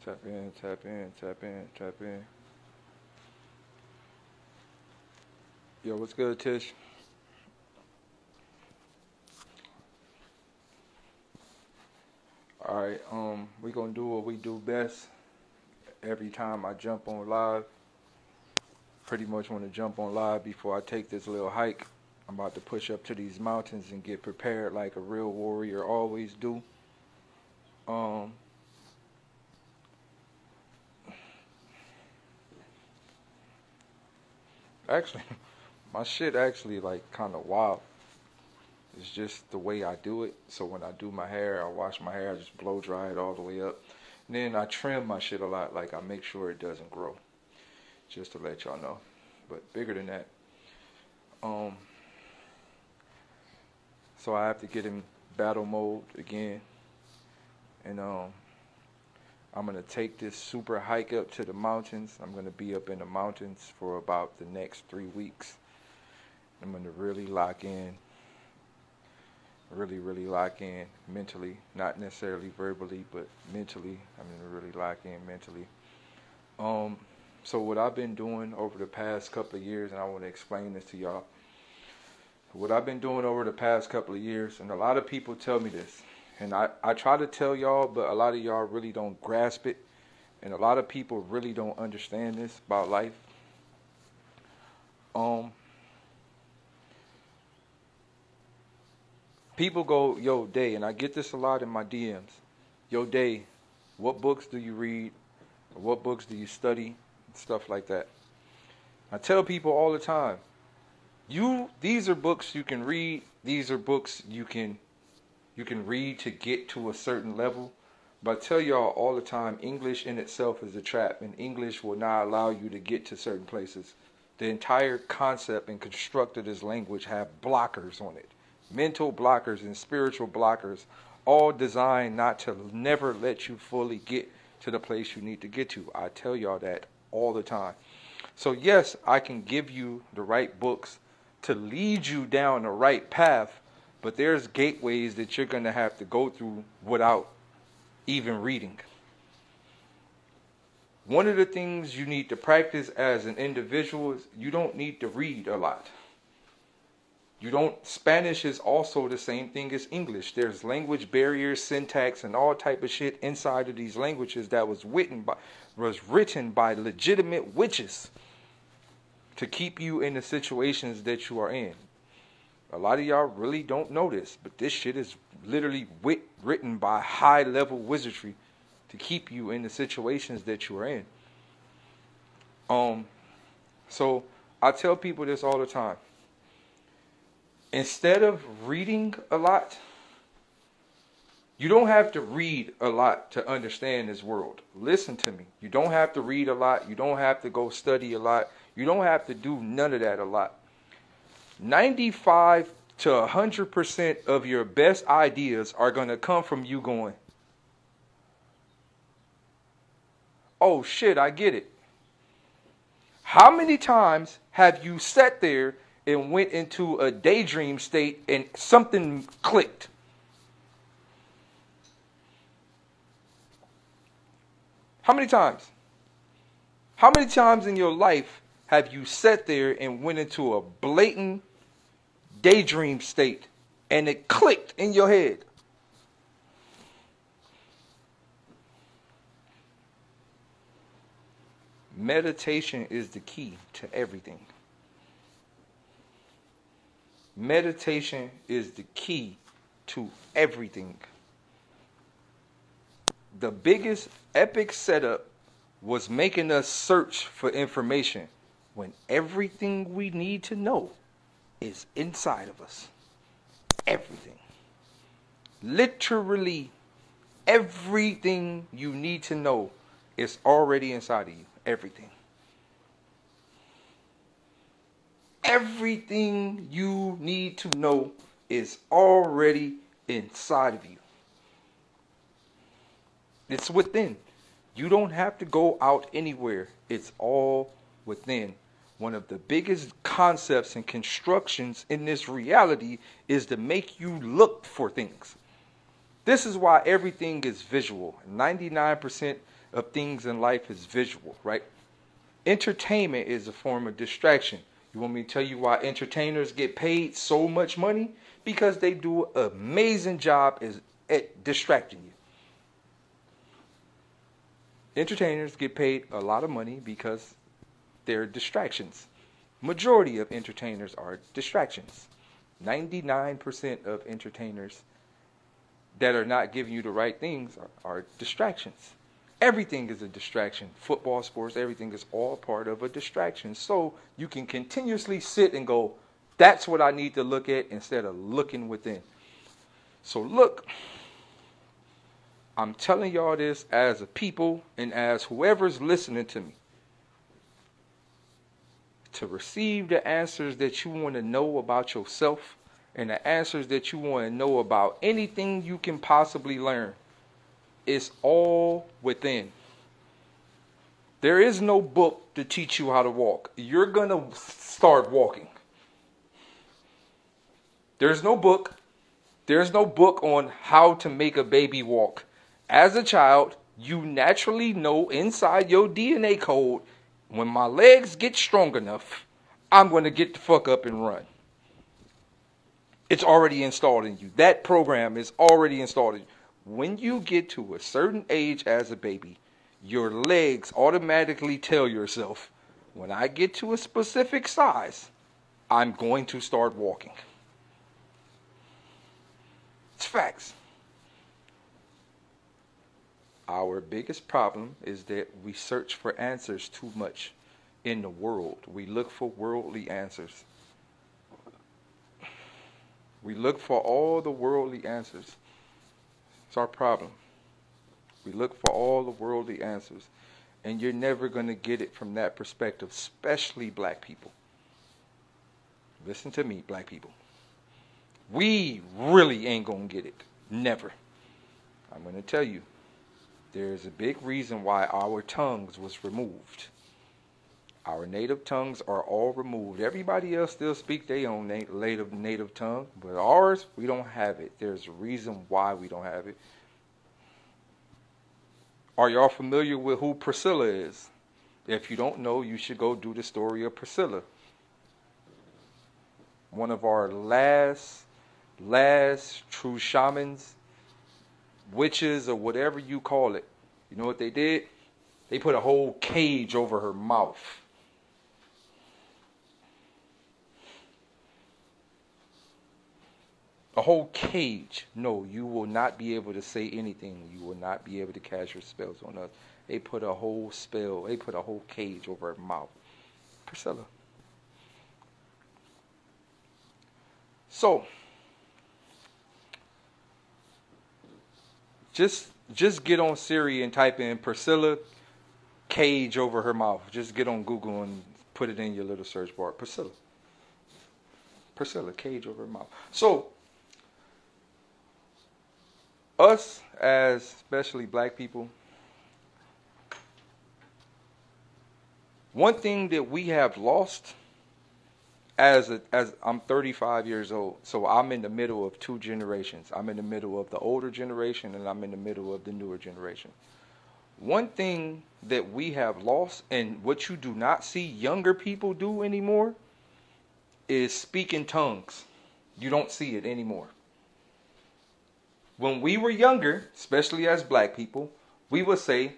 Tap in, tap in, tap in, tap in. Yo, what's good, Tish? Alright, we gonna do what we do best. Every time I jump on live, pretty much want to jump on live before I take this little hike. I'm about to push up to these mountains and get prepared like a real warrior always do. Um, actually, my shit actually like kind of wild. It's just the way I do it. So when I do my hair, I wash my hair, I just blow dry it all the way up. And then I trim my shit a lot, like I make sure it doesn't grow. Just to let y'all know. But bigger than that. So I have to get in battle mode again. And I'm gonna take this super hike up to the mountains. I'm gonna be up in the mountains for about the next 3 weeks. I'm gonna really lock in. Really lock in mentally, not necessarily verbally, but mentally. I'm gonna really lock in mentally. So what I've been doing over the past couple of years, and I want to explain this to y'all. What I've been doing over the past couple of years, and a lot of people tell me this, and I try to tell y'all, but a lot of y'all really don't grasp it, and a lot of people really don't understand this about life. People go, yo, Day, and I get this a lot in my DMs. Yo, Day, what books do you read? What books do you study? Stuff like that. I tell people all the time, these are books you can read. These are books you can read to get to a certain level. But I tell y'all all the time, English in itself is a trap, and English will not allow you to get to certain places. The entire concept and construct of this language have blockers on it. Mental blockers and spiritual blockers, all designed not to never let you fully get to the place you need to get to. I tell y'all that all the time. So yes, I can give you the right books to lead you down the right path, but there's gateways that you're going to have to go through without even reading. One of the things you need to practice as an individual is you don't need to read a lot. Spanish is also the same thing as English. There's language barriers, syntax, and all type of shit inside of these languages that was written by legitimate witches to keep you in the situations that you are in. A lot of y'all really don't know this, but this shit is literally written by high-level wizardry to keep you in the situations that you are in. So I tell people this all the time. Instead of reading a lot, you don't have to read a lot to understand this world. Listen to me. You don't have to read a lot. You don't have to go study a lot. You don't have to do none of that a lot. 95 to 100% of your best ideas are going to come from you going, oh shit, I get it. How many times have you sat there and went into a daydream state and something clicked? How many times? How many times in your life have you sat there and went into a blatant daydream state and it clicked in your head? Meditation is the key to everything. Meditation is the key to everything. The biggest epic setup was making us search for information when everything we need to know is inside of us. Everything. Literally everything you need to know is already inside of you. Everything. Everything you need to know is already inside of you. It's within. You don't have to go out anywhere. It's all within. One of the biggest concepts and constructions in this reality is to make you look for things. This is why everything is visual. 99% of things in life is visual, right? Entertainment is a form of distraction. You want me to tell you why entertainers get paid so much money? Because they do an amazing job at distracting you. Entertainers get paid a lot of money because they're distractions. Majority of entertainers are distractions. 99% of entertainers that are not giving you the right things are distractions. Everything is a distraction. Football, sports, everything is all part of a distraction. So you can continuously sit and go, that's what I need to look at, instead of looking within. So look, I'm telling y'all this as a people and as whoever's listening to me. To receive the answers that you want to know about yourself and the answers that you want to know about anything you can possibly learn, it's all within. There is no book to teach you how to walk. You're going to start walking. There's no book. There's no book on how to make a baby walk. As a child, you naturally know inside your DNA code, when my legs get strong enough, I'm going to get the fuck up and run. It's already installed in you. That program is already installed in you. When you get to a certain age as a baby, your legs automatically tell yourself, when I get to a specific size, I'm going to start walking. It's facts. Our biggest problem is that we search for answers too much in the world. We look for worldly answers. We look for all the worldly answers. It's our problem. We look for all the worldly answers. And you're never going to get it from that perspective, especially black people. Listen to me, black people. We really ain't going to get it. Never. I'm going to tell you. There's a big reason why our tongues was removed. Our native tongues are all removed. Everybody else still speak their own native tongue, but ours, we don't have it. There's a reason why we don't have it. Are y'all familiar with who Priscilla is? If you don't know, you should go do the story of Priscilla. One of our last true shamans, witches, or whatever you call it. You know what they did? They put a whole cage over her mouth. A whole cage. No, you will not be able to say anything. You will not be able to cast your spells on us. They put a whole spell. They put a whole cage over her mouth. Priscilla. So, just get on Siri and type in Priscilla cage over her mouth. Just get on Google and put it in your little search bar. Priscilla cage over her mouth. So, us as especially black people, one thing that we have lost as I'm 35 years old, so I'm in the middle of two generations. I'm in the middle of the older generation and I'm in the middle of the newer generation. One thing that we have lost, and what you do not see younger people do anymore, is speak in tongues. You don't see it anymore. When we were younger, especially as black people, we would say,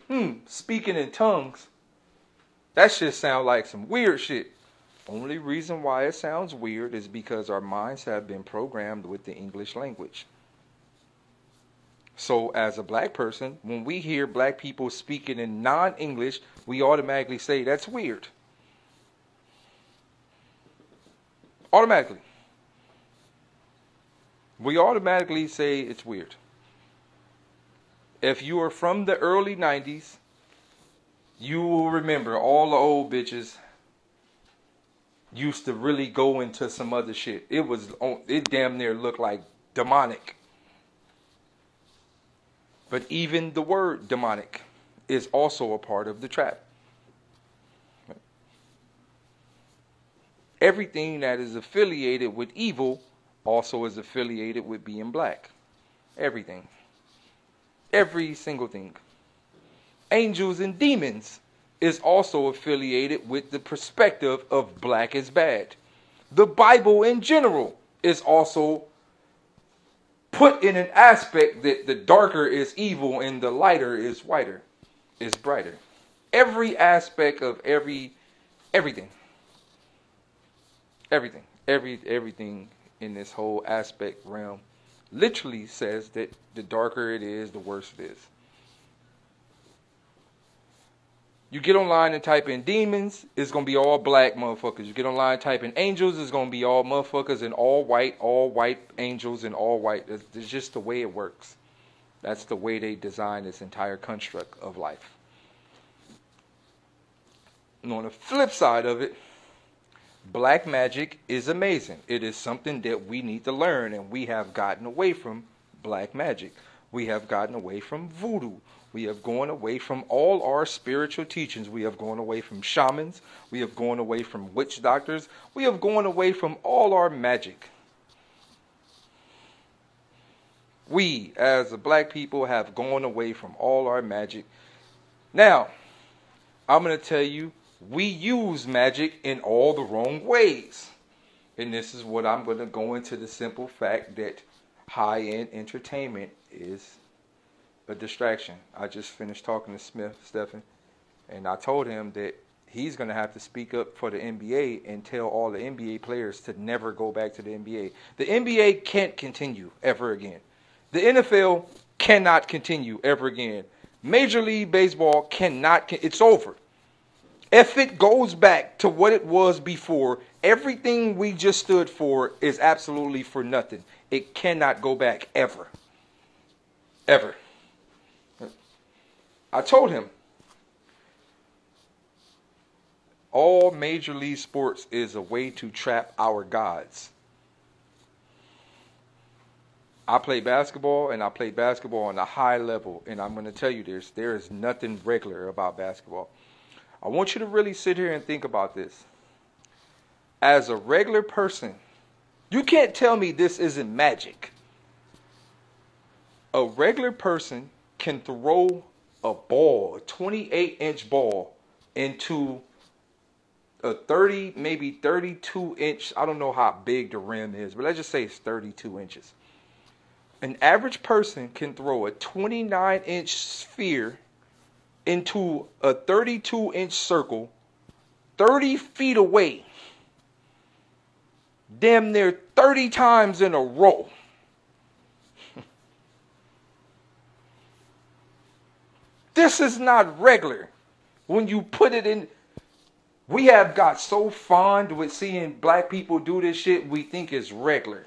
speaking in tongues, that shit sound like some weird shit. Only reason why it sounds weird is because our minds have been programmed with the English language. So as a black person, when we hear black people speaking in non-English, we automatically say that's weird. Automatically. We automatically say it's weird. If you are from the early 90s, you will remember all the old bitches used to really go into some other shit. It damn near looked like demonic. But even the word demonic is also a part of the trap. Everything that is affiliated with evil also is affiliated with being black. Everything. Every single thing. angels and demons is also affiliated with the perspective of black is bad. The Bible in general is also put in an aspect that the darker is evil and the lighter is whiter, is brighter. Every aspect of everything in this whole aspect realm literally says that the darker it is, the worse it is. You get online and type in demons, it's going to be all black motherfuckers. You get online and type in angels, it's going to be all motherfuckers and all white angels and all white. It's just the way it works. That's the way they design this entire construct of life. And on the flip side of it, black magic is amazing. It is something that we need to learn, and we have gotten away from black magic. We have gotten away from voodoo. We have gone away from all our spiritual teachings. We have gone away from shamans. We have gone away from witch doctors. We have gone away from all our magic. We, as the black people, have gone away from all our magic. Now, I'm going to tell you, we use magic in all the wrong ways. And this is what I'm going to go into, the simple fact that high-end entertainment is a distraction. I just finished talking to Stephen, and I told him that he's going to have to speak up for the NBA and tell all the NBA players to never go back to the NBA. The NBA can't continue ever again. The NFL cannot continue ever again. Major League Baseball cannot. It's over. If it goes back to what it was before, everything we just stood for is absolutely for nothing. It cannot go back ever. Ever. I told him, all Major League Sports is a way to trap our gods. I play basketball, and I play basketball on a high level, and I'm going to tell you this, there is nothing regular about basketball. I want you to really sit here and think about this. As a regular person, you can't tell me this isn't magic. A regular person can throw a ball, a 28-inch ball, into a 30, maybe 32-inch, I don't know how big the rim is, but let's just say it's 32 inches. An average person can throw a 29-inch sphere into a 32-inch circle 30 feet away, damn near 30 times in a row. This is not regular. When you put it in, we have got so fond with seeing black people do this shit, we think it's regular.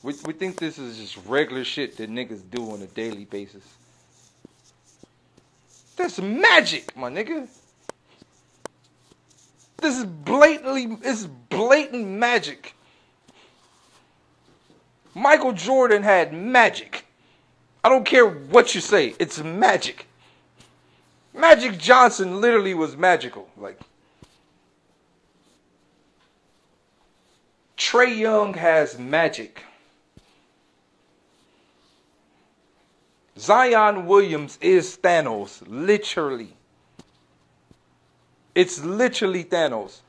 We think this is just regular shit that niggas do on a daily basis. That's magic, my nigga. This is blatant magic. Michael Jordan had magic. I don't care what you say. It's magic. Magic Johnson literally was magical. Like, Trae Young has magic. Zion Williams is Thanos, literally. It's literally Thanos.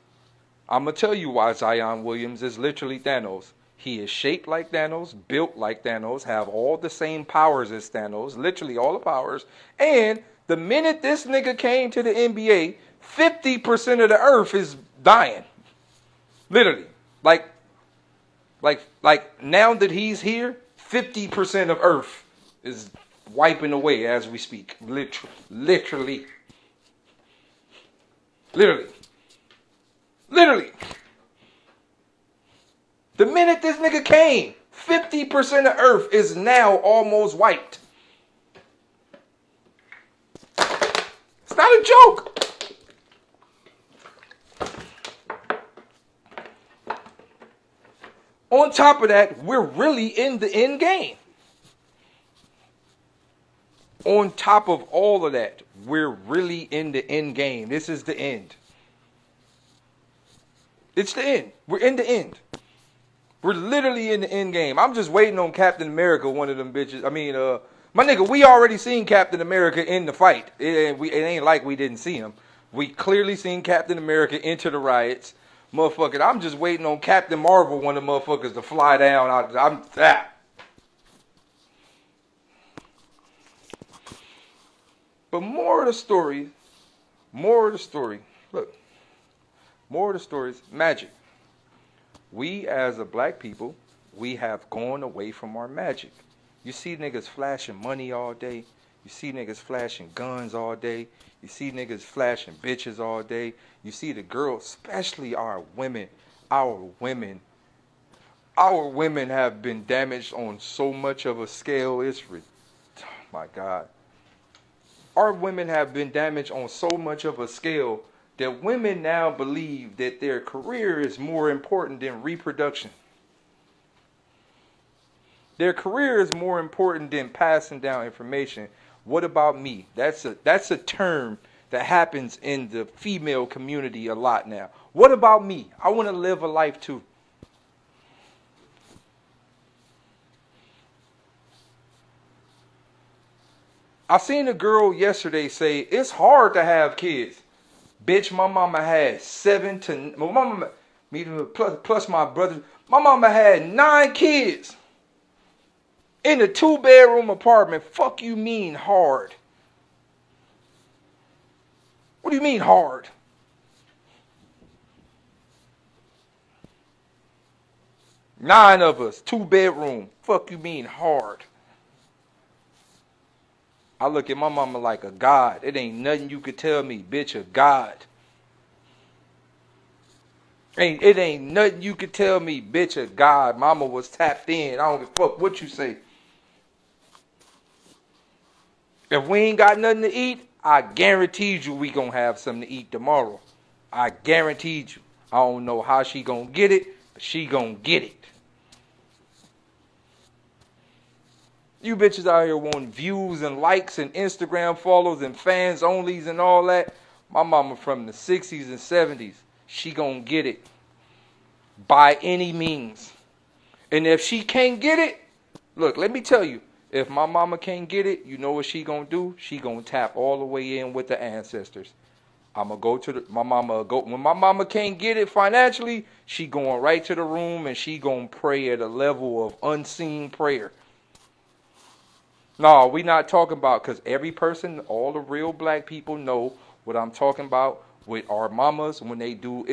I'm going to tell you why Zion Williams is literally Thanos. He is shaped like Thanos, built like Thanos, have all the same powers as Thanos, literally all the powers. And the minute this nigga came to the NBA, 50% of the earth is dying. Literally. Like now that he's here, 50% of earth is wiping away as we speak. Literally. The minute this nigga came, 50% of earth is now almost wiped. It's not a joke. On top of that, we're really in the end game. On top of all of that, we're really in the end game. This is the end. It's the end. We're in the end. We're literally in the end game. I'm just waiting on Captain America, one of them bitches. I mean, my nigga, we already seen Captain America in the fight. It ain't like we didn't see him. We clearly seen Captain America enter the riots. Motherfucker, I'm just waiting on Captain Marvel, one of the motherfuckers, to fly down. I'm that. But more of the story, look, more of the story is magic. We as a black people, we have gone away from our magic. You see niggas flashing money all day. You see niggas flashing guns all day. You see niggas flashing bitches all day. You see the girls, especially our women have been damaged on so much of a scale. Oh my God. Our women have been damaged on so much of a scale that women now believe that their career is more important than reproduction. Their career is more important than passing down information. What about me? That's a term that happens in the female community a lot now. What about me? I want to live a life too. I seen a girl yesterday say, it's hard to have kids. Bitch, my mama had 7 to... My mama, plus my brother. My mama had 9 kids. In a 2-bedroom apartment. Fuck you mean hard? What do you mean hard? Nine of us, 2-bedroom. Fuck you mean hard? I look at my mama like a god. It ain't nothing you could tell me, bitch, a god. It ain't nothing you could tell me, bitch, a god. Mama was tapped in. I don't give a fuck what you say. If we ain't got nothing to eat, I guaranteed you we gonna have something to eat tomorrow. I guaranteed you. I don't know how she gonna get it, but she gonna get it. You bitches out here wanting views and likes and Instagram follows and fans onlys and all that. My mama from the 60s and 70s. She gonna get it. By any means. And if she can't get it, look, let me tell you. If my mama can't get it, you know what she gonna do? She gonna tap all the way in with the ancestors. I'ma go to when my mama can't get it financially, she going right to the room and she gonna pray at a level of unseen prayer. No, we not talking about, because every person, all the real black people know what I'm talking about with our mamas when they do.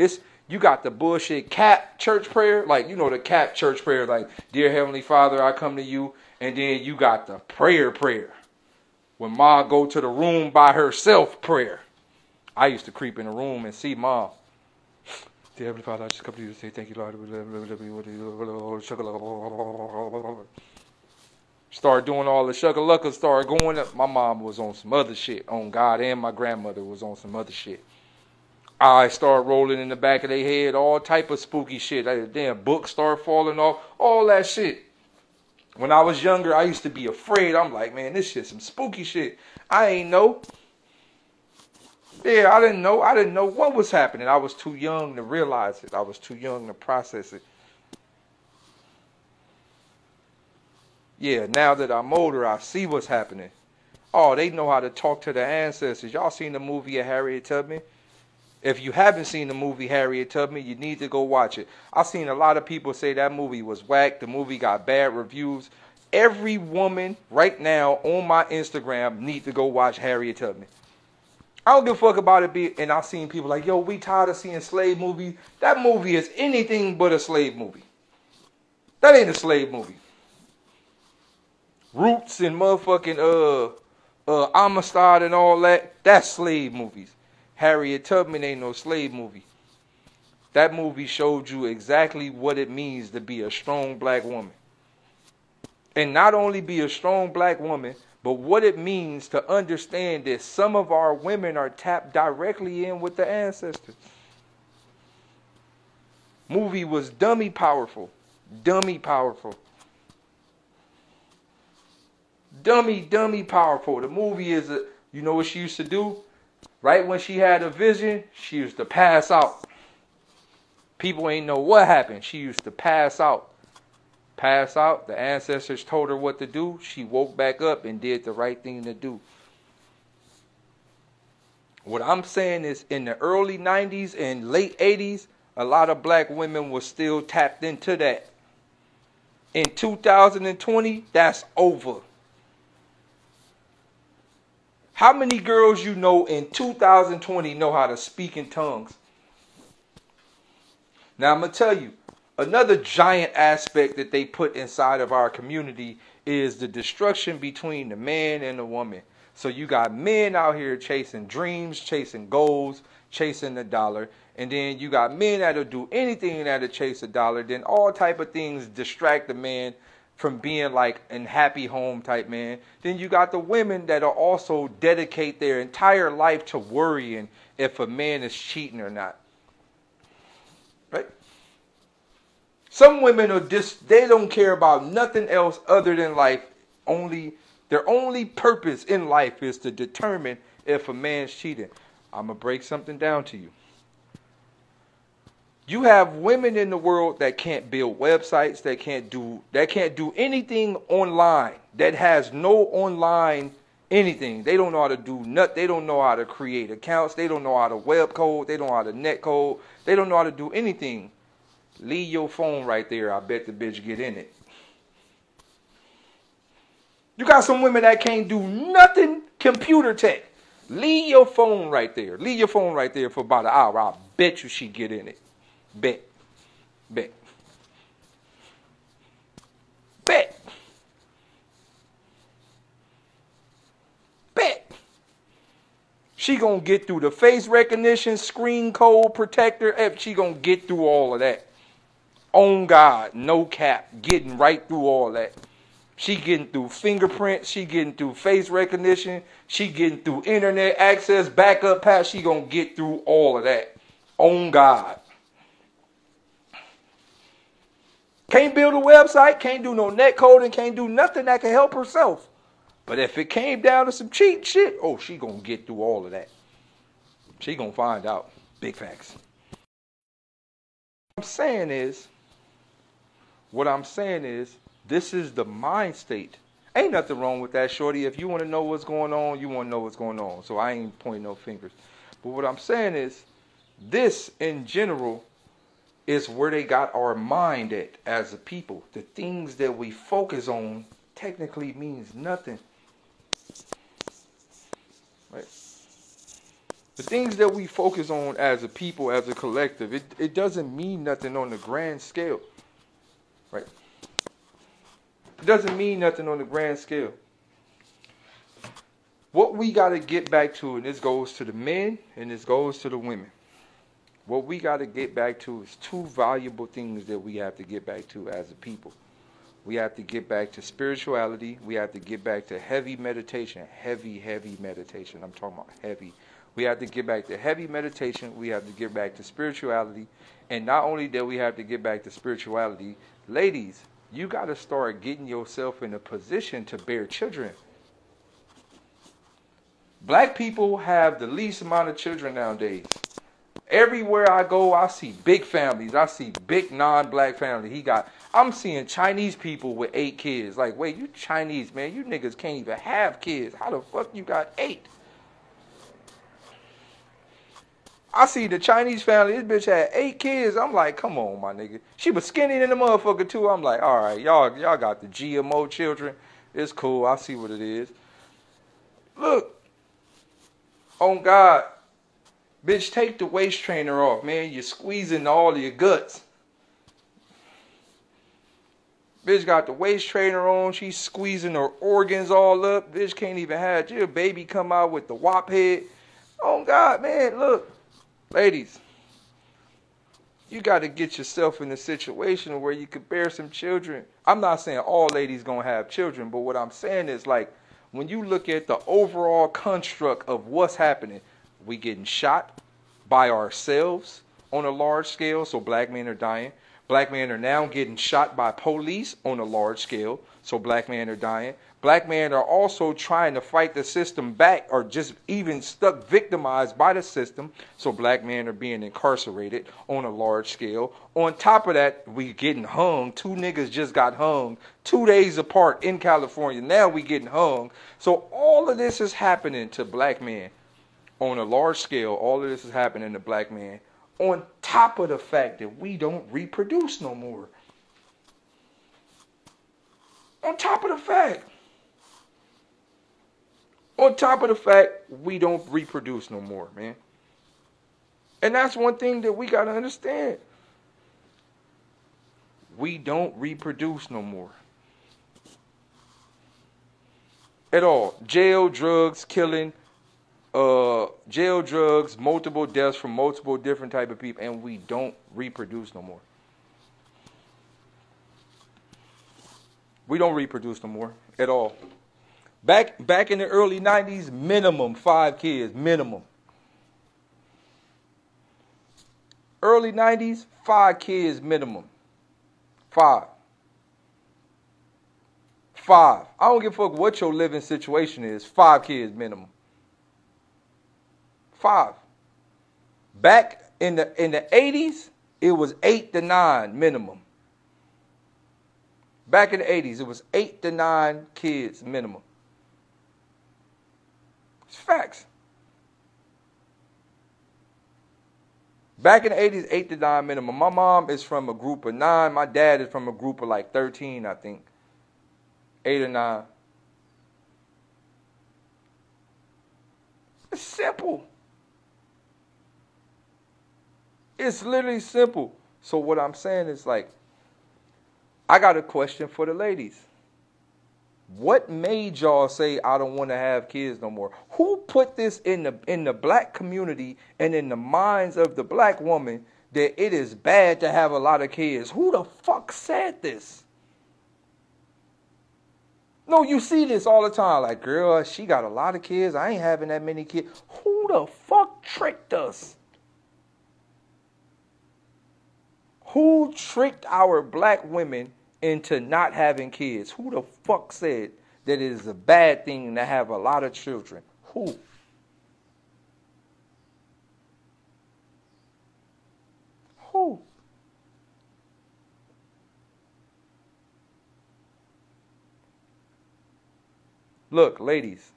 You got the bullshit cap church prayer, like, you know, the cap church prayer, like, Dear Heavenly Father, I come to you. And then you got the prayer. When Ma go to the room by herself prayer. I used to creep in the room and see Mom. Dear Heavenly Father, I just come to you to say thank you, Lord. Start doing all the shuckalugga, start going up. My mom was on some other shit. On God, and my grandmother was on some other shit. I start rolling in the back of their head, all type of spooky shit. Damn books start falling off, all that shit. When I was younger, I used to be afraid. I'm like, man, this shit's some spooky shit. I ain't know. Yeah, I didn't know. I didn't know what was happening. I was too young to realize it. I was too young to process it. Yeah, now that I'm older, I see what's happening. Oh, they know how to talk to the ancestors. Y'all seen the movie of Harriet Tubman? If you haven't seen the movie Harriet Tubman, you need to go watch it. I've seen a lot of people say that movie was whack. The movie got bad reviews. Every woman right now on my Instagram need to go watch Harriet Tubman. I don't give a fuck about it. And I've seen people like, yo, we tired of seeing slave movies. That movie is anything but a slave movie. That ain't a slave movie. Roots and motherfucking Amistad and all that, that's slave movies. Harriet Tubman ain't no slave movie. That movie showed you exactly what it means to be a strong black woman. And not only be a strong black woman, but what it means to understand that some of our women are tapped directly in with the ancestors. Movie was dummy powerful. Dummy powerful. Dummy powerful. The movie is, you know what she used to do? Right when she had a vision, she used to pass out. People ain't know what happened. She used to pass out. Pass out, the ancestors told her what to do. She woke back up and did the right thing to do. What I'm saying is in the early 90s and late 80s, a lot of black women were still tapped into that. In 2020, that's over. How many girls you know in 2020 know how to speak in tongues? Now I'm going to tell you, another giant aspect that they put inside of our community is the destruction between the man and the woman. So you got men out here chasing dreams, chasing goals, chasing the dollar. And then you got men that'll do anything that'll chase a dollar. Then all type of things distract the man from being like a happy home type man. Then you got the women that'll also dedicate their entire life to worrying if a man is cheating or not. Right? Some women are they don't care about nothing else other than life. Their only purpose in life is to determine if a man's cheating. I'm going to break something down to you. You have women in the world that can't build websites, that can't do anything online, that has no online anything. They don't know how to do nothing. They don't know how to create accounts. They don't know how to web code. They don't know how to net code. They don't know how to do anything. Leave your phone right there. I bet the bitch get in it. You got some women that can't do nothing computer tech. Leave your phone right there. Leave your phone right there for about an hour. I bet you she get in it. Bet. Bet. Bet. Bet. She gonna get through the face recognition, screen code protector. She gonna get through all of that. On God, no cap. Getting right through all that. She getting through fingerprints. She getting through face recognition. She getting through internet access, backup pass. She gonna get through all of that. On God. Can't build a website. Can't do no net coding. Can't do nothing that can help herself. But if it came down to some cheap shit, oh, she gonna get through all of that. She gonna find out. Big facts. What I'm saying is, this is the mind state. Ain't nothing wrong with that, shorty. If you want to know what's going on, you want to know what's going on. So I ain't pointing no fingers. But what I'm saying is, this in general is where they got our mind at as a people. The things that we focus on technically means nothing. Right? The things that we focus on as a people, as a collective, it doesn't mean nothing on the grand scale. Right? It doesn't mean nothing on the grand scale. What we got to get back to, and this goes to the men and this goes to the women. What we got to get back to is two valuable things that we have to get back to as a people. We have to get back to spirituality. We have to get back to heavy meditation. Heavy meditation. I'm talking about heavy. We have to get back to heavy meditation. We have to get back to spirituality. And not only that we have to get back to spirituality, ladies, you got to start getting yourself in a position to bear children. Black people have the least amount of children nowadays. Everywhere I go, I see big families. I see big non-black families. I'm seeing Chinese people with 8 kids. Like, wait, you Chinese, man. You niggas can't even have kids. How the fuck you got 8? I see the Chinese family. This bitch had 8 kids. I'm like, come on, my nigga. She was skinny than the motherfucker, too. I'm like, all right, y'all got the GMO children. It's cool. I see what it is. Look. On God. Bitch, take the waist trainer off, man. You're squeezing all of your guts. Bitch got the waist trainer on. She's squeezing her organs all up. Bitch can't even have your baby come out with the wop head. Oh, God, man, look. Ladies, you got to get yourself in a situation where you could bear some children. I'm not saying all ladies going to have children, but what I'm saying is, like, when you look at the overall construct of what's happening, we getting shot by ourselves on a large scale, so black men are dying. Black men are now getting shot by police on a large scale, so black men are dying. Black men are also trying to fight the system back, or just even stuck victimized by the system, so black men are being incarcerated on a large scale. On top of that, we getting hung. 2 niggas just got hung 2 days apart in California. Now we getting hung. So all of this is happening to black men on a large scale. All of this is happening to black men, on top of the fact that we don't reproduce no more. On top of the fact we don't reproduce no more, man. And that's one thing that we got to understand. We don't reproduce no more. At all. Jail, drugs, killing, jail, drugs, multiple deaths from multiple different type of people, and we don't reproduce no more. We don't reproduce no more at all. Back in the early 90s, minimum 5 kids, minimum. Early 90s, 5 kids minimum. 5. I don't give a fuck what your living situation is. 5 kids minimum. 5. Back in the 80s, it was 8 to 9 minimum. Back in the 80s, it was 8 to 9 kids minimum. It's facts. Back in the 80s, 8 to 9 minimum. My mom is from a group of 9. My dad is from a group of like 13, I think. 8 or 9. It's simple. It's literally simple. So what I'm saying is, like, I got a question for the ladies. What made y'all say I don't want to have kids no more? Who put this in the black community and in the minds of the black woman that it is bad to have a lot of kids? Who the fuck said this? No, you see this all the time. Like, girl, she got a lot of kids. I ain't having that many kids. Who the fuck tricked us? Who tricked our black women into not having kids? Who the fuck said that it is a bad thing to have a lot of children? Who? Who? Look, ladies,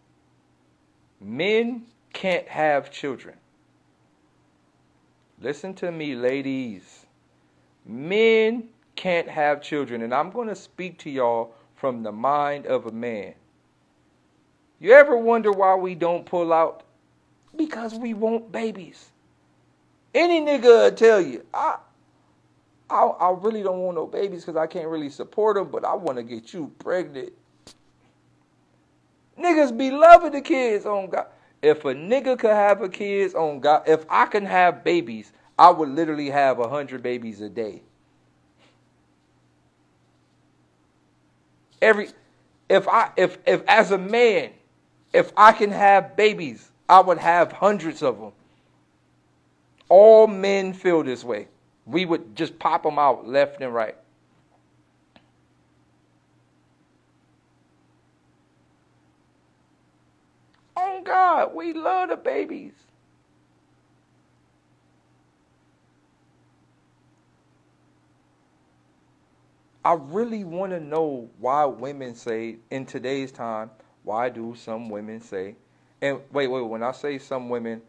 men can't have children. Listen to me, ladies. Men can't have children, and I'm going to speak to y'all from the mind of a man. You ever wonder why we don't pull out? Because we want babies. Any nigga will tell you, I really don't want no babies because I can't really support them, but I want to get you pregnant. Niggas be loving the kids on God. If a nigga could have a kids on God, if I can have babies, I would literally have 100 babies a day. If as a man, if I can have babies, I would have hundreds of them. All men feel this way. We would just pop them out left and right. Oh God, we love the babies. I really want to know why women say, in today's time, why do some women say, and wait, when I say some women,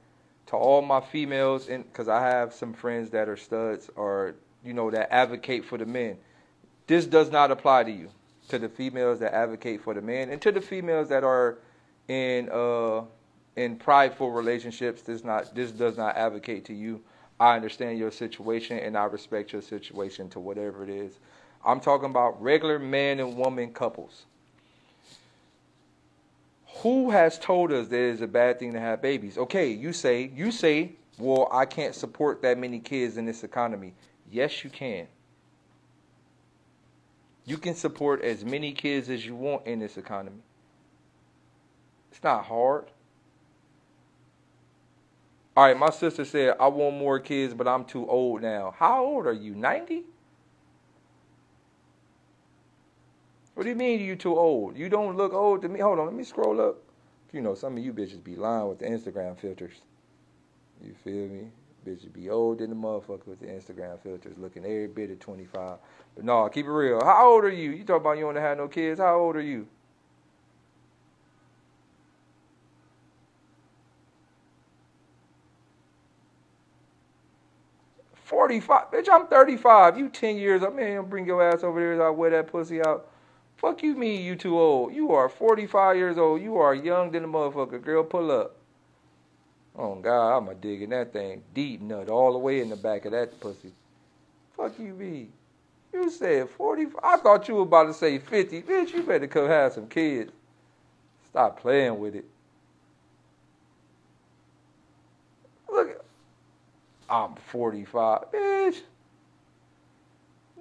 to all my females, because I have some friends that are studs or, that advocate for the men. This does not apply to you. To the females that advocate for the men, and to the females that are in prideful relationships, this does not advocate to you. I understand your situation and I respect your situation to whatever it is. I'm talking about regular man and woman couples. Who has told us that it's a bad thing to have babies? Okay, you say, well, I can't support that many kids in this economy. Yes, you can. You can support as many kids as you want in this economy. It's not hard. All right, my sister said, I want more kids, but I'm too old now. How old are you, 90? What do you mean you too old? You don't look old to me. Hold on, let me scroll up. You know, some of you bitches be lying with the Instagram filters. You feel me? Bitches be old in the motherfucker with the Instagram filters, looking every bit of 25. But no, keep it real. How old are you? You talk about you don't have no kids. How old are you? 45. Bitch, I'm 35. You 10 years. I mean, bring your ass over here as I wear that pussy out. Fuck you mean you too old. You are 45 years old. You are young than a motherfucker. Girl, pull up. Oh, God, I'm a digging that thing deep nut all the way in the back of that pussy. Fuck you mean. You said 45. I thought you were about to say 50. Bitch, you better come have some kids. Stop playing with it. Look, I'm 45. Bitch.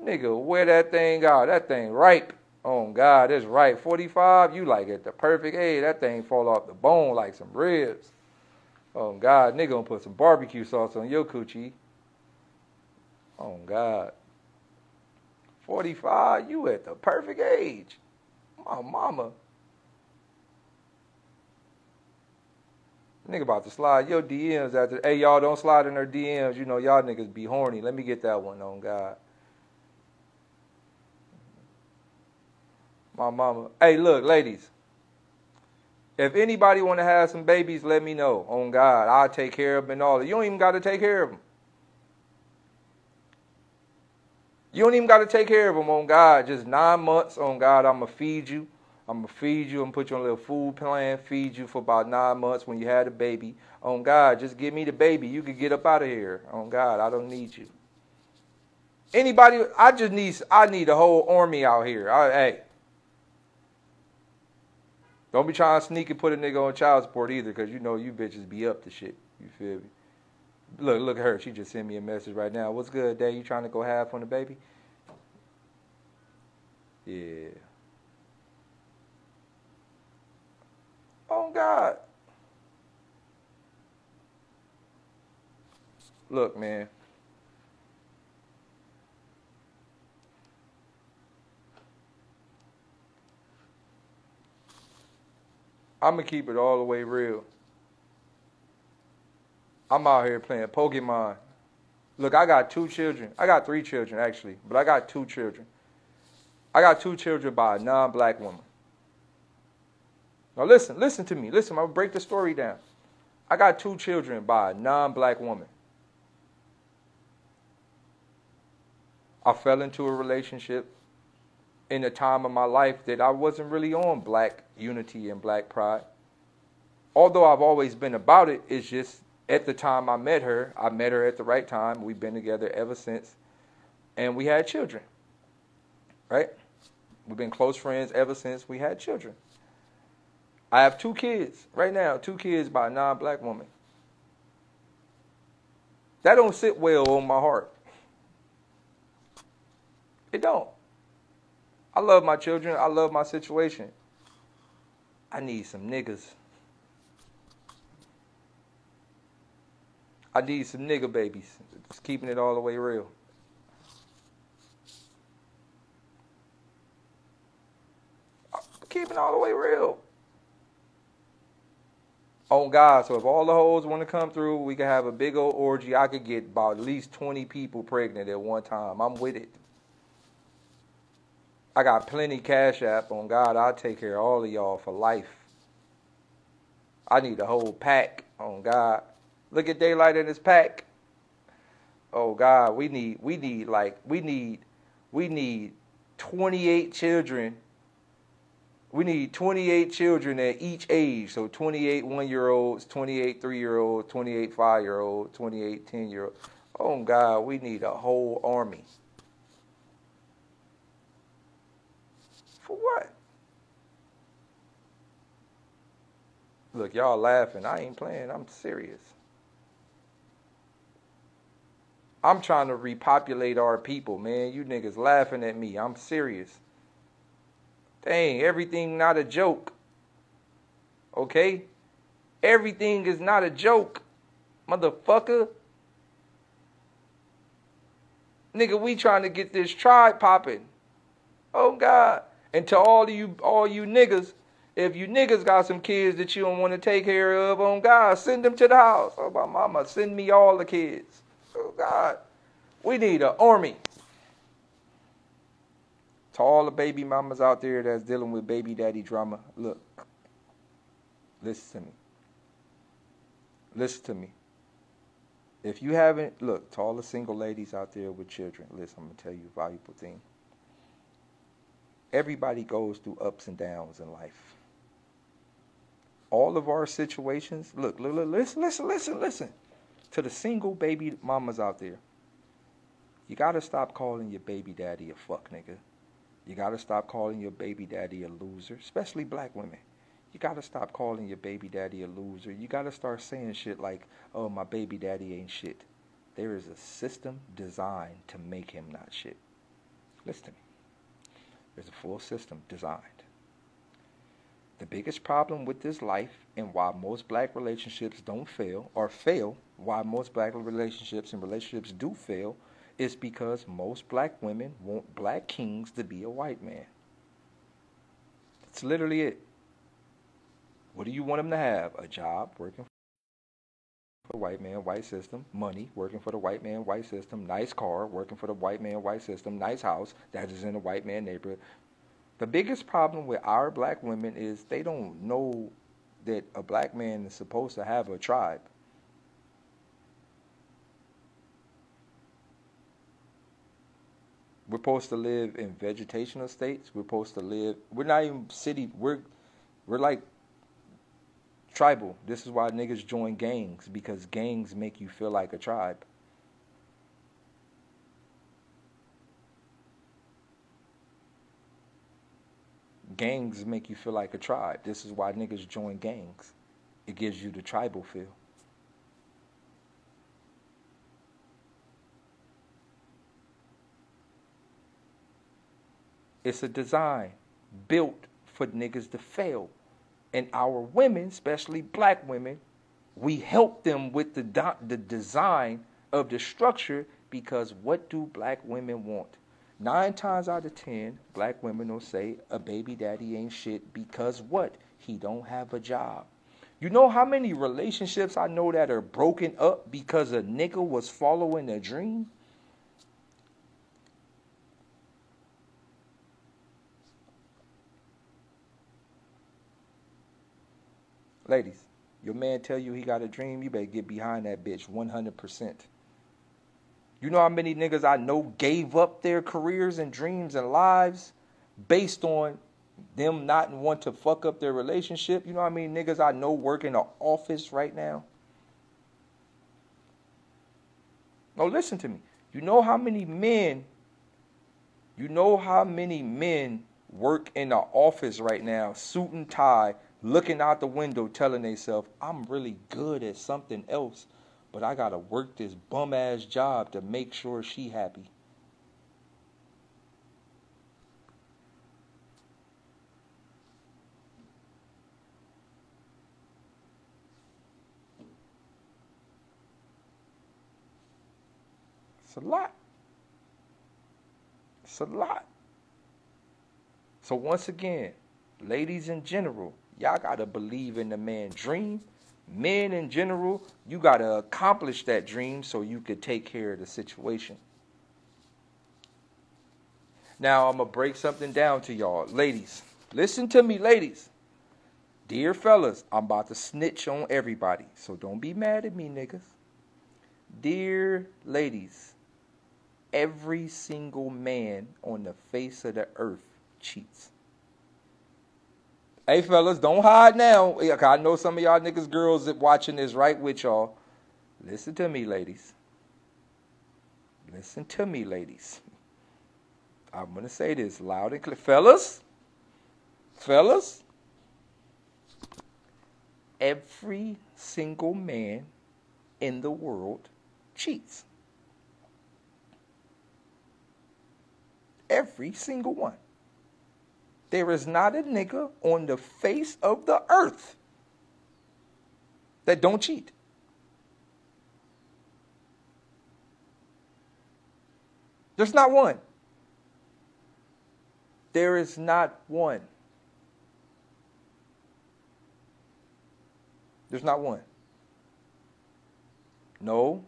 Nigga, wear that thing out. That thing ripe. Oh, God, it's ripe. 45, you like at the perfect age. That thing fall off the bone like some ribs. Oh, God, nigga gonna put some barbecue sauce on your coochie. Oh, God. 45, you at the perfect age. My mama. Nigga about to slide your DMs after. Hey, y'all don't slide in her DMs. You know, y'all niggas be horny. Let me get that one on God. My mama. Hey, look, ladies. If anybody want to have some babies, let me know. On God, I'll take care of them and all that. You don't even got to take care of them. You don't even got to take care of them, on God. Just 9 months, on God, I'm going to feed you. I'm going to feed you. I'm going to put you on a little food plan, feed you for about 9 months when you had a baby. On God, just give me the baby. You can get up out of here. On God, I don't need you. Anybody, I need a whole army out here. Hey. Don't be trying to sneak and put a nigga on child support either, because you know you bitches be up to shit. You feel me? Look at her. She just sent me a message right now. What's good, Day? You trying to go half on the baby? Yeah. Oh, God. Look, man. I'm going to keep it all the way real. I'm out here playing Pokemon. Look, I got 2 children. I got 3 children, actually. But I got 2 children. I got 2 children by a non-black woman. Now listen to me. Listen, I'm going to break the story down. I got 2 children by a non-black woman. I fell into a relationship in a time of my life that I wasn't really on black unity and black pride. Although I've always been about it, it's just at the time I met her at the right time. We've been together ever since. And we had children. Right? We've been close friends ever since we had children. I have 2 kids right now, 2 kids by a non-black woman. That don't sit well on my heart. It don't. I love my children. I love my situation. I need some niggas. I need some nigga babies. Just keeping it all the way real. Keeping it all the way real. On God, so if all the hoes want to come through, we can have a big old orgy. I could get about at least 20 people pregnant at one time. I'm with it. I got plenty cash app. On God, I'll take care of all of y'all for life. I need a whole pack. On God. Look at Daylyt in his pack. Oh God, we need 28 children. We need 28 children at each age. So 28 1-year-olds, 28 3-year-olds, 28 5-year-olds, 28 10-year-olds. Oh God, we need a whole army. For what? Look, y'all laughing. I ain't playing. I'm serious. I'm trying to repopulate our people, man. You niggas laughing at me. I'm serious. Dang, everything not a joke. Okay? Everything is not a joke. Motherfucker. Nigga, we trying to get this tribe popping. Oh, God. And to all you niggas, if you niggas got some kids that you don't want to take care of, on God, send them to the house. Oh, my mama, send me all the kids. Oh, God, we need an army. To all the baby mamas out there that's dealing with baby daddy drama, look, listen to me. Listen to me. If you haven't, look, to all the single ladies out there with children, listen, I'm going to tell you a valuable thing. Everybody goes through ups and downs in life. All of our situations, look, listen. To the single baby mamas out there, you got to stop calling your baby daddy a fuck nigga. You got to stop calling your baby daddy a loser, especially black women. You got to stop calling your baby daddy a loser. You got to start saying shit like, oh, my baby daddy ain't shit. There is a system designed to make him not shit. Listen to me. There's a full system designed. The biggest problem with this life and why most black relationships don't fail, or fail, why most black relationships and relationships do fail, is because most black women want black kings to be a white man. That's literally it. What do you want them to have? A job, working for the white man, white system. Money, working for the white man, white system. Nice car, working for the white man, white system. Nice house, that is in a white man neighborhood. The biggest problem with our black women is they don't know that a black man is supposed to have a tribe. We're supposed to live in vegetational states. We're supposed to live, we're not even city, we're like tribal. This is why niggas join gangs, because gangs make you feel like a tribe. Gangs make you feel like a tribe. This is why niggas join gangs. It gives you the tribal feel. It's a design built for niggas to fail. And our women, especially black women, we help them with the design of the structure, because what do black women want? 9 times out of 10, black women will say a baby daddy ain't shit because what? He don't have a job. You know how many relationships I know that are broken up because a nigga was following a dream? Ladies, your man tell you he got a dream, you better get behind that bitch 100%. You know how many niggas I know gave up their careers and dreams and lives based on them not want to fuck up their relationship? You know how many niggas I know work in an office right now? No, listen to me. You know how many men work in an office right now, suit and tie, looking out the window, telling themselves, I'm really good at something else, but I got to work this bum-ass job to make sure she happy. It's a lot. It's a lot. So once again, ladies in general, y'all got to believe in the man's dream. Men in general, you got to accomplish that dream so you could take care of the situation. Now, I'm going to break something down to y'all. Ladies, listen to me, ladies. Dear fellas, I'm about to snitch on everybody, so don't be mad at me, niggas. Dear ladies, every single man on the face of the earth cheats. Hey, fellas, don't hide now. I know some of y'all niggas, girls that watching this right with y'all. Listen to me, ladies. Listen to me, ladies. I'm going to say this loud and clear. Fellas, every single man in the world cheats. Every single one. There is not a nigga on the face of the earth that don't cheat. There's not one. There is not one. There's not one. No.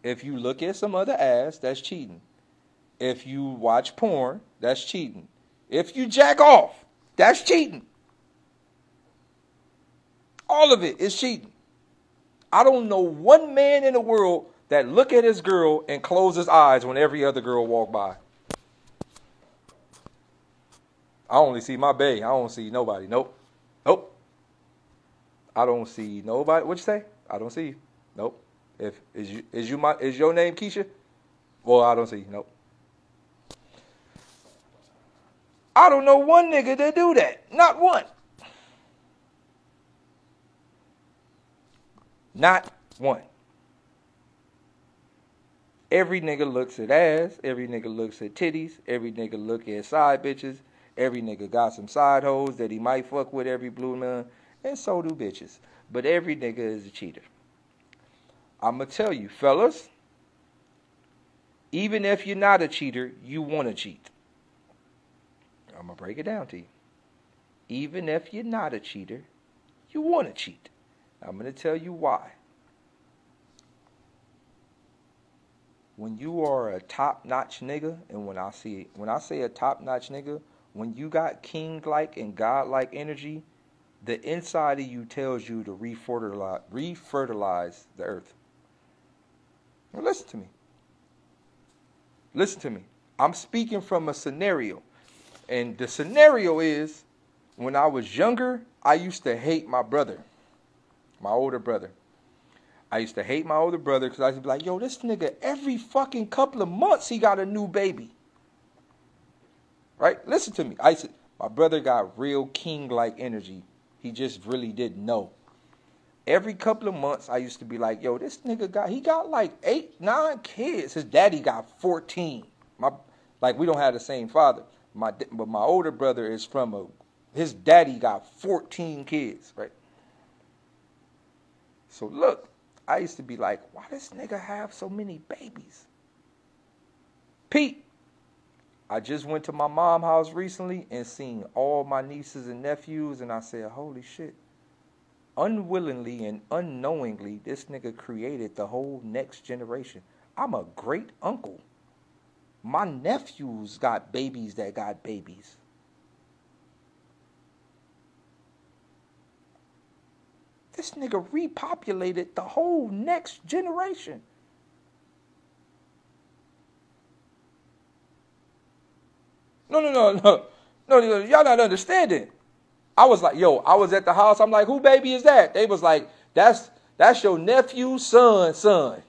If you look at some other ass, that's cheating. If you watch porn, that's cheating. If you jack off, that's cheating. All of it is cheating. I don't know one man in the world that look at his girl and close his eyes when every other girl walk by. I only see my bae. I don't see nobody. Nope. Nope. I don't see nobody. What you say? I don't see you. Nope. Is your name Keisha? Well, I don't see you. Nope. I don't know one nigga that do that. Not one. Not one. Every nigga looks at ass. Every nigga looks at titties. Every nigga look at side bitches. Every nigga got some side hoes that he might fuck with every blue moon. And so do bitches. But every nigga is a cheater. I'ma tell you, fellas, even if you're not a cheater, you want to cheat. I'm going to break it down to you. Even if you're not a cheater, you want to cheat. I'm going to tell you why. When you are a top-notch nigga, and when I say a top-notch nigga, when you got king-like and god-like energy, the inside of you tells you to refertilize the earth. Now listen to me. Listen to me. I'm speaking from a scenario. And the scenario is, when I was younger, I used to hate my brother. My older brother. I used to hate my older brother because I used to be like, yo, this nigga, every fucking couple of months, he got a new baby. Right? Listen to me. My brother got real king-like energy. He just really didn't know. Every couple of months, I used to be like, yo, this nigga got like 8, 9 kids. His daddy got 14. We don't have the same father. But my older brother is his daddy got 14 kids, right? So look, I used to be like, why does nigga have so many babies? Pete, I just went to my mom's house recently and seen all my nieces and nephews, and I said, holy shit. Unwillingly and unknowingly, this nigga created the whole next generation. I'm a great uncle. My nephews got babies that got babies. This nigga repopulated the whole next generation. No, y'all not understanding. I was like, yo, I was at the house. I'm like, who baby is that? They was like, that's your nephew's son.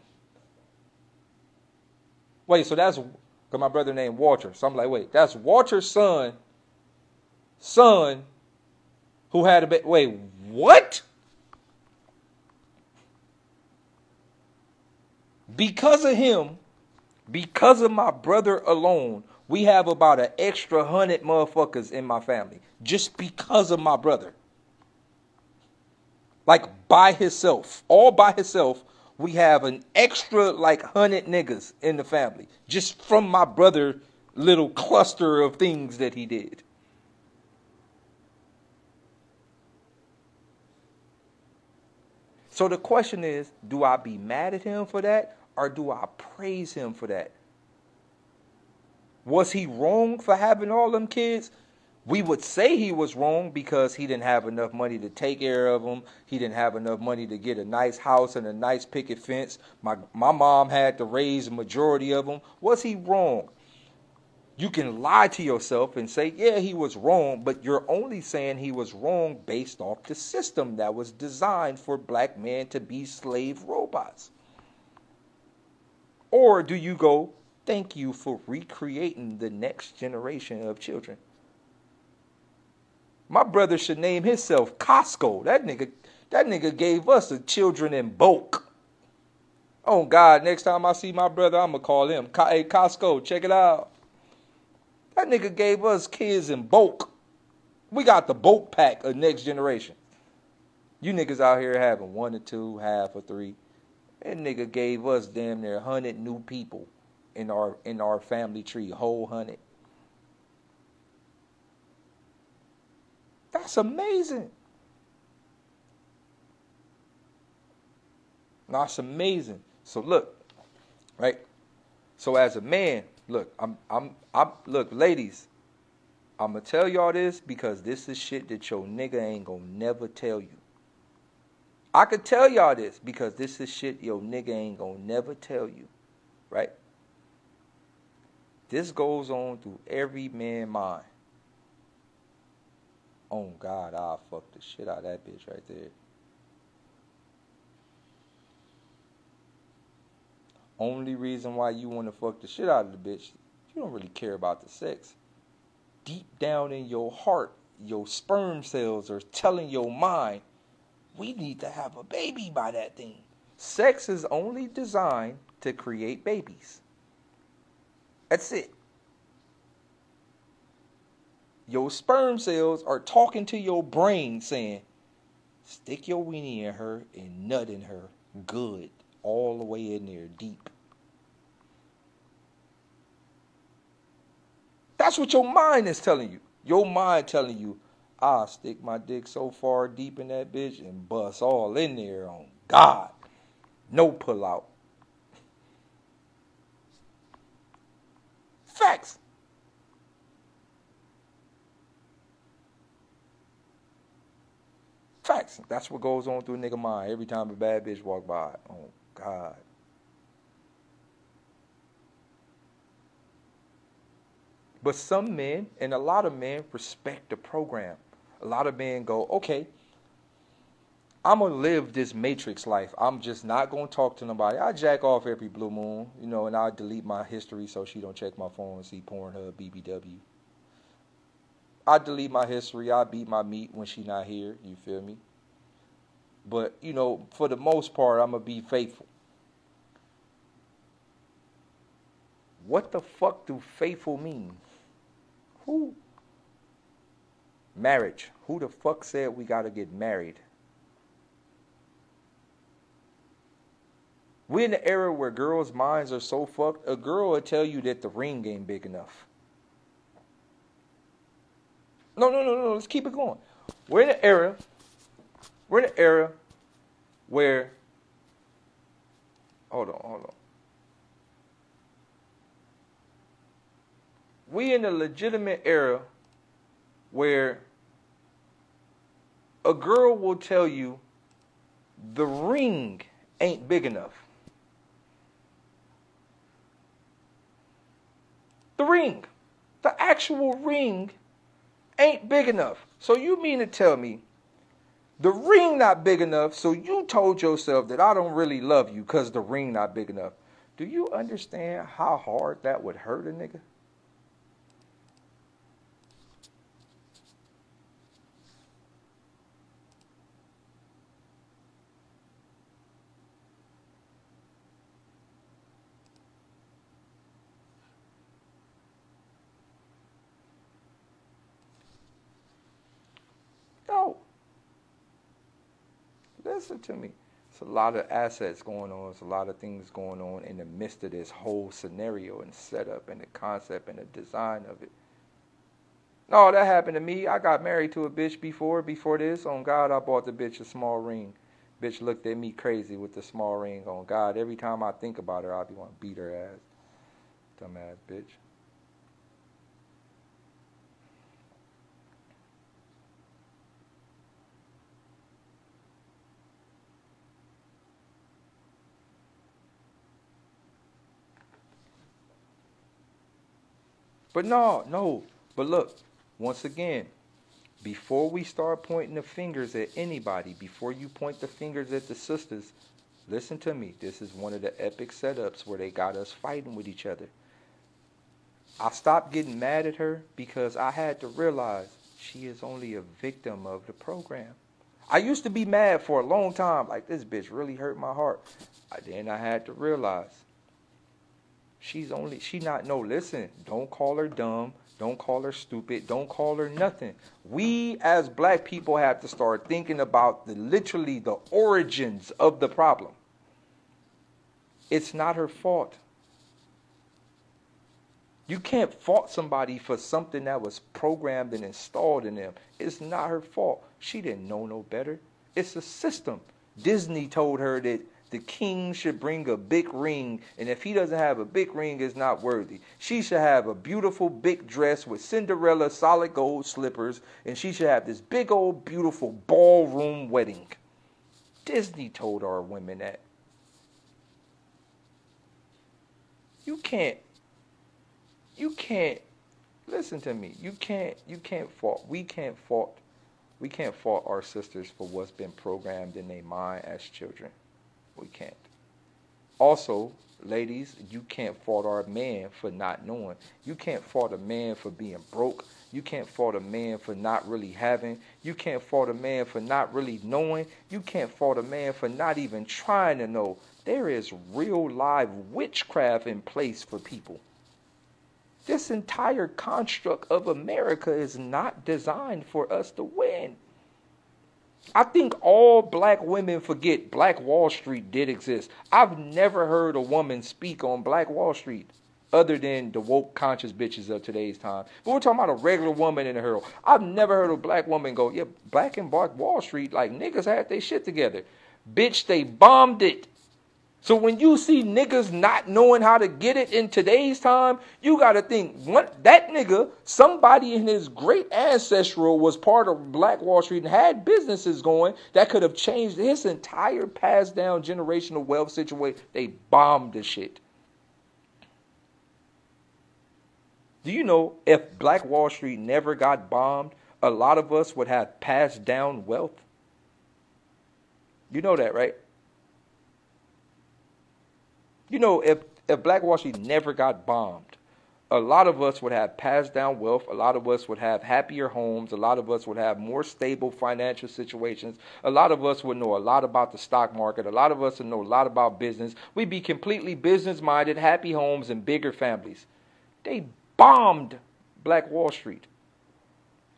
Wait, so that's, because my brother named Walter. So I'm like, wait, that's Walter's son who had a baby. Wait, what? Because of him, because of my brother alone, we have about an extra 100 motherfuckers in my family. Just because of my brother. Like by himself. All by himself, we have an extra 100 niggas in the family. Just from my brother little cluster of things that he did. So the question is, do I be mad at him for that? Or do I praise him for that? Was he wrong for having all them kids? We would say he was wrong because he didn't have enough money to take care of them. He didn't have enough money to get a nice house and a nice picket fence. My mom had to raise a majority of them. Was he wrong? You can lie to yourself and say, yeah, he was wrong, but you're only saying he was wrong based off the system that was designed for black men to be slave robots. Or do you go, thank you for recreating the next generation of children? My brother should name himself Costco. That nigga gave us the children in bulk. Oh God, next time I see my brother, I'm gonna call him. Hey Costco, check it out. That nigga gave us kids in bulk. We got the bulk pack of next generation. You niggas out here having 1 or 2, half or 3. That nigga gave us damn near 100 new people in our family tree, whole 100. That's amazing. That's amazing. So look, right? So as a man, look, look, ladies, I'm gonna tell y'all this because this is shit that your nigga ain't gonna never tell you. I could tell y'all this because this is shit your nigga ain't gonna never tell you, right? This goes on through every man's mind. Oh God, I'll fuck the shit out of that bitch right there. Only reason why you want to fuck the shit out of the bitch, you don't really care about the sex. Deep down in your heart, your sperm cells are telling your mind, we need to have a baby by that thing. Sex is only designed to create babies. That's it. Your sperm cells are talking to your brain saying, stick your weenie in her and nut in her good. All the way in there, deep. That's what your mind is telling you. Your mind telling you, I'll stick my dick so far deep in that bitch and bust all in there on God. No pull out. Facts. Facts. That's what goes on through a nigga mind every time a bad bitch walk by. Oh God. But some men and a lot of men respect the program. A lot of men go, okay, I'm going to live this matrix life. I'm just not going to talk to nobody. I jack off every blue moon, you know, and I delete my history so she don't check my phone and see Pornhub, BBW. I delete my history. I beat my meat when she not here. You feel me? But, you know, for the most part, I'm going to be faithful. What the fuck do faithful mean? Who? Marriage. Who the fuck said we got to get married? We're in the era where girls' minds are so fucked, a girl will tell you that the ring ain't big enough. No, let's keep it going. We're in an era where, hold on. We in a legitimate era where a girl will tell you the ring ain't big enough. The ring, the actual ring ain't big enough. So you mean to tell me the ring not big enough, so you told yourself that I don't really love you because the ring not big enough. Do you understand how hard that would hurt a nigga? No. Listen to me. It's a lot of assets going on. It's a lot of things going on in the midst of this whole scenario and setup and the concept and the design of it. No, that happened to me. I got married to a bitch before this. On God, I bought the bitch a small ring. Bitch looked at me crazy with the small ring. On God, every time I think about her, I be want to beat her ass. Dumbass bitch. But no. But look, once again, before we start pointing the fingers at anybody, before you point the fingers at the sisters, listen to me. This is one of the epic setups where they got us fighting with each other. I stopped getting mad at her because I had to realize she is only a victim of the program. I used to be mad for a long time, like this bitch really hurt my heart. Then I had to realize listen, don't call her dumb, don't call her stupid, don't call her nothing. We as black people have to start thinking about literally the origins of the problem. It's not her fault. You can't fault somebody for something that was programmed and installed in them. It's not her fault. She didn't know no better. It's a system. Disney told her that the king should bring a big ring, and if he doesn't have a big ring, it's not worthy. She should have a beautiful big dress with Cinderella solid gold slippers, and she should have this big old beautiful ballroom wedding. Disney told our women that. You can't, listen to me. We can't fault our sisters for what's been programmed in their mind as children. We can't. Also, ladies, you can't fault our man for not knowing. You can't fault a man for being broke. You can't fault a man for not really having. You can't fault a man for not really knowing. You can't fault a man for not even trying to know. There is real live witchcraft in place for people. This entire construct of America is not designed for us to win. I think all black women forget Black Wall Street did exist. I've never heard a woman speak on Black Wall Street other than the woke conscious bitches of today's time. But we're talking about a regular woman in a hero. I've never heard a black woman go, yeah, Black and Black Wall Street, like niggas had their shit together. Bitch, they bombed it. So when you see niggas not knowing how to get it in today's time, you got to think, that nigga, somebody in his great ancestral was part of Black Wall Street and had businesses going that could have changed his entire passed down generational wealth situation. They bombed the shit. Do you know if Black Wall Street never got bombed, a lot of us would have passed down wealth? You know that, right? You know, if Black Wall Street never got bombed, a lot of us would have passed down wealth. A lot of us would have happier homes. A lot of us would have more stable financial situations. A lot of us would know a lot about the stock market. A lot of us would know a lot about business. We'd be completely business-minded, happy homes, and bigger families. They bombed Black Wall Street.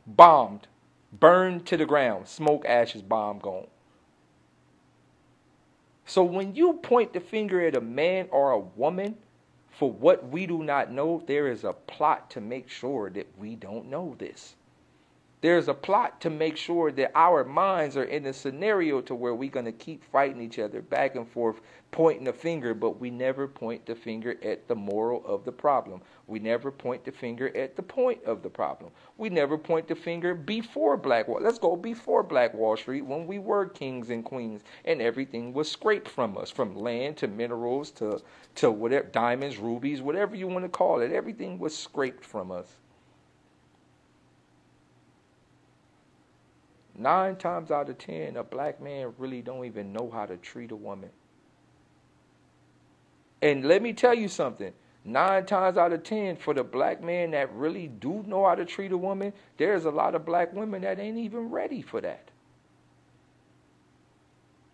Bombed. Burned to the ground. Smoke, ashes, bomb, gone. So when you point the finger at a man or a woman for what we do not know, there is a plot to make sure that we don't know this. There's a plot to make sure that our minds are in a scenario to where we're going to keep fighting each other back and forth, pointing the finger, but we never point the finger at the moral of the problem. We never point the finger at the point of the problem. We never point the finger before Black Wall. Let's go before Black Wall Street when we were kings and queens and everything was scraped from us, from land to minerals to whatever, diamonds, rubies, whatever you want to call it. Everything was scraped from us. 9 times out of 10, a black man really don't even know how to treat a woman. And let me tell you something. 9 times out of 10, for the black man that really do know how to treat a woman, there's a lot of black women that ain't even ready for that.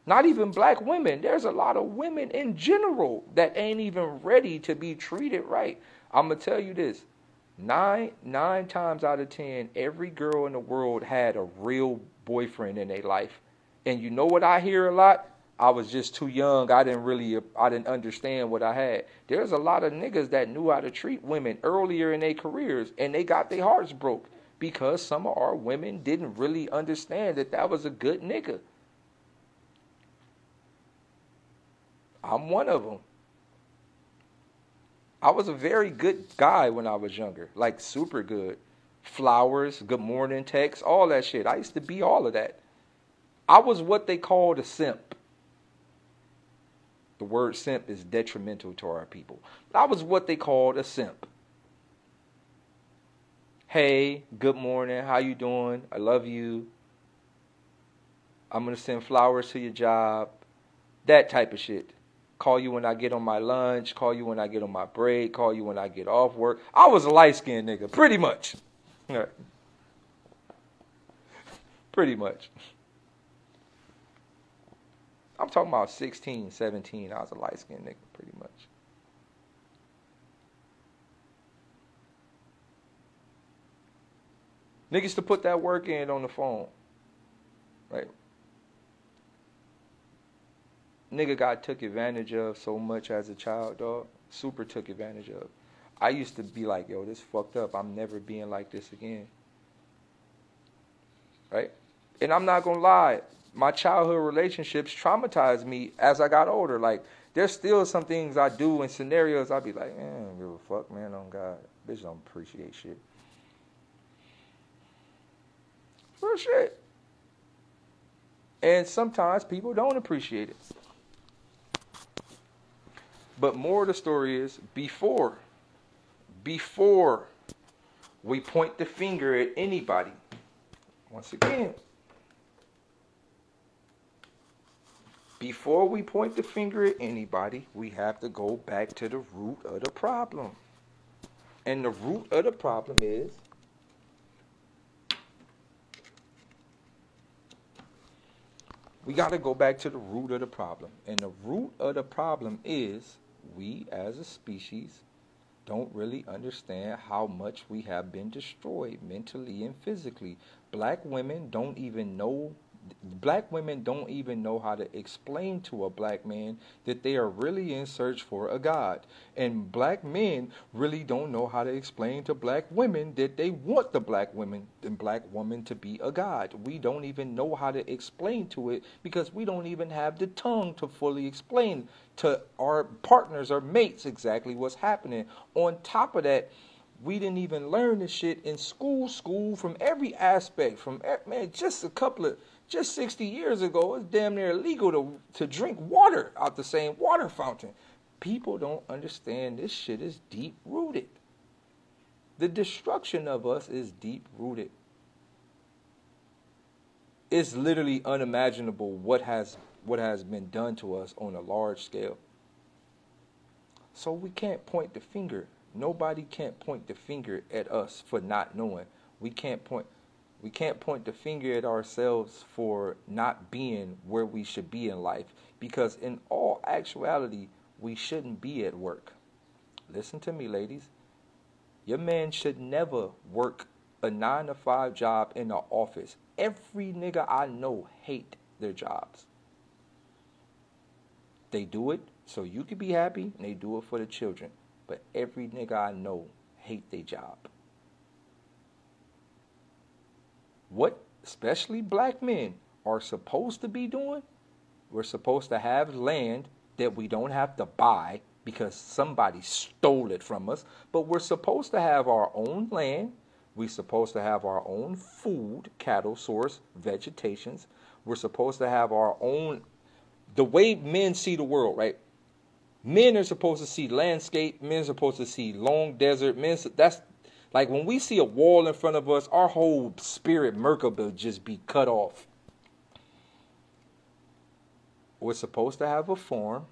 Not even black women. There's a lot of women in general that ain't even ready to be treated right. I'm going to tell you this. 9 times out of 10, every girl in the world had a real boyfriend in their life. And you know what I hear a lot? I was just too young. I didn't understand what I had. There's a lot of niggas that knew how to treat women earlier in their careers, and they got their hearts broke because some of our women didn't really understand that was a good nigga. I'm one of them. I was a very good guy when I was younger, like super good. Flowers, good morning texts, all that shit. I used to be all of that. I was what they called a simp. The word simp is detrimental to our people. I was what they called a simp. Hey, good morning, how you doing? I love you. I'm going to send flowers to your job. That type of shit. Call you when I get on my lunch. Call you when I get on my break. Call you when I get off work. I was a light-skinned nigga, pretty much. Pretty much. I'm talking about 16, 17. I was a light-skinned nigga, pretty much. Niggas to put that work in on the phone. Right? Nigga got took advantage of so much as a child, dog. Super took advantage of. I used to be like, yo, this fucked up. I'm never being like this again. Right? And I'm not gonna lie, my childhood relationships traumatized me as I got older. Like, there's still some things I do in scenarios I'll be like, man, I don't give a fuck, man, on God. Bitch don't appreciate shit. Real shit. And sometimes people don't appreciate it. But more of the story is, before we point the finger at anybody, once again, before we point the finger at anybody, we have to go back to the root of the problem. And the root of the problem is we got to go back to the root of the problem. And the root of the problem is we as a species don't really understand how much we have been destroyed mentally and physically. Black women don't even know how to explain to a black man that they are really in search for a God. And black men really don't know how to explain to black women that they want the black woman to be a God. We don't even know how to explain to it because we don't even have the tongue to fully explain to our partners or mates exactly what's happening. On top of that, we didn't even learn this shit in school from every aspect. Just 60 years ago, it's damn near illegal to drink water out the same water fountain. People don't understand this shit is deep-rooted. The destruction of us is deep-rooted. It's literally unimaginable what has been done to us on a large scale. So we can't point the finger. Nobody can't point the finger at us for not knowing. We can't point the finger at ourselves for not being where we should be in life, because in all actuality, we shouldn't be at work. Listen to me, ladies. Your man should never work a 9-to-5 job in an office. Every nigga I know hate their jobs. They do it so you can be happy, and they do it for the children. But every nigga I know hate their job. What especially black men are supposed to be doing, we're supposed to have land that we don't have to buy because somebody stole it from us, but we're supposed to have our own land. We're supposed to have our own food, cattle source, vegetations. We're supposed to have our own, the way men see the world, right? Men are supposed to see landscape. Men are supposed to see long desert. That's like when we see a wall in front of us, our whole spirit Merkaba just be cut off. We're supposed to have a farm.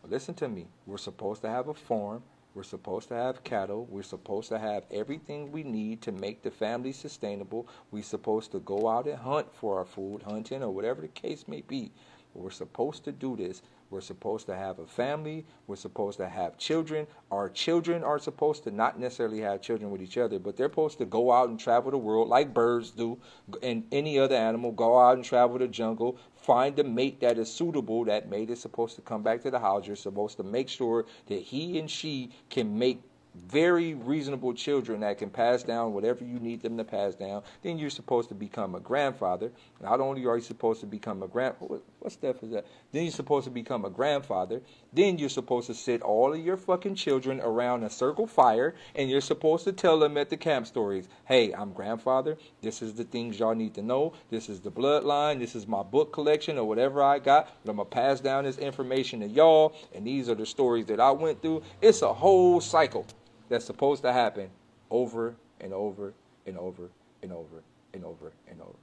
Listen to me. We're supposed to have a farm. We're supposed to have cattle. We're supposed to have everything we need to make the family sustainable. We're supposed to go out and hunt for our food, hunting or whatever the case may be. But we're supposed to do this. We're supposed to have a family. We're supposed to have children. Our children are supposed to not necessarily have children with each other, but they're supposed to go out and travel the world like birds do and any other animal. Go out and travel the jungle. Find a mate that is suitable. That mate is supposed to come back to the house. You're supposed to make sure that he and she can make very reasonable children that can pass down whatever you need them to pass down. Then you're supposed to become a grandfather. Not only are you supposed to become a what stuff is that? Then you're supposed to become a grandfather. Then you're supposed to sit all of your fucking children around a circle fire, and you're supposed to tell them at the camp stories, hey, I'm grandfather. This is the things y'all need to know. This is the bloodline. This is my book collection or whatever I got. But I'm going to pass down this information to y'all, and these are the stories that I went through. It's a whole cycle that's supposed to happen over and over and over and over and over and over.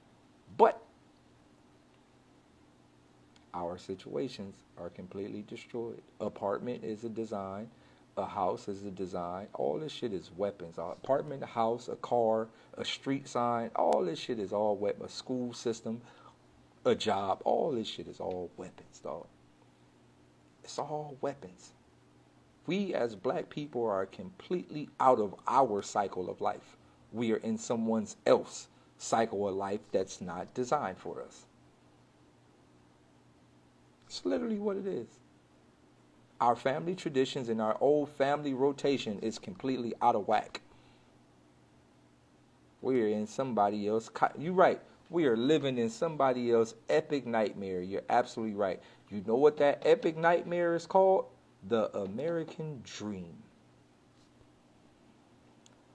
But our situations are completely destroyed. Apartment is a design. A house is a design. All this shit is weapons. An apartment, a house, a car, a street sign. All this shit is all weapons. A school system, a job. All this shit is all weapons, dog. It's all weapons. We as black people are completely out of our cycle of life. We are in someone else's cycle of life that's not designed for us. It's literally what it is. Our family traditions and our old family rotation is completely out of whack. We're in somebody else. You're right. We are living in somebody else's epic nightmare. You're absolutely right. You know what that epic nightmare is called? The American Dream.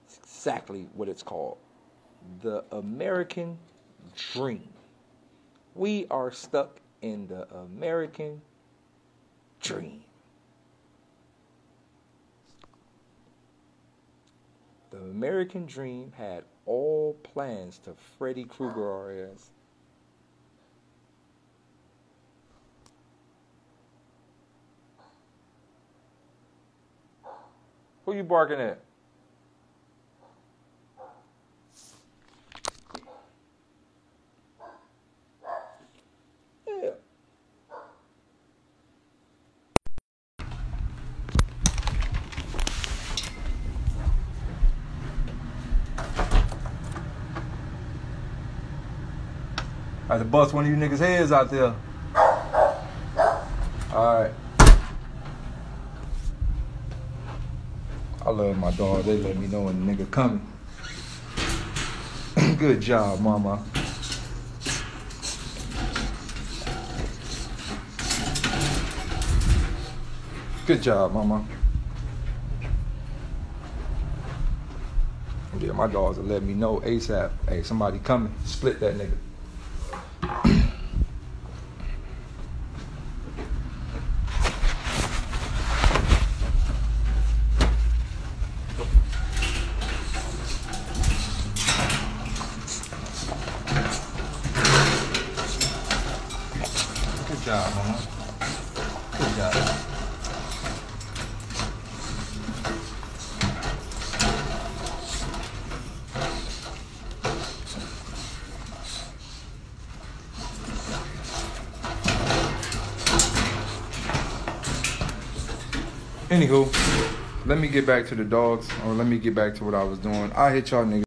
That's exactly what it's called. The American Dream. We are stuck in the American Dream. The American Dream had all plans to Freddy Krueger our ass. Who you barking at? Yeah. I had to bust one of you niggas' heads out there. Alright. I love my dog. They let me know when the nigga coming. Good job, mama. Good job, mama. Yeah, my dogs will let me know ASAP. Hey, somebody coming. Split that nigga. Good job, mama. Good job. Anywho, let me get back to the dogs, or let me get back to what I was doing. I'll hit y'all niggas.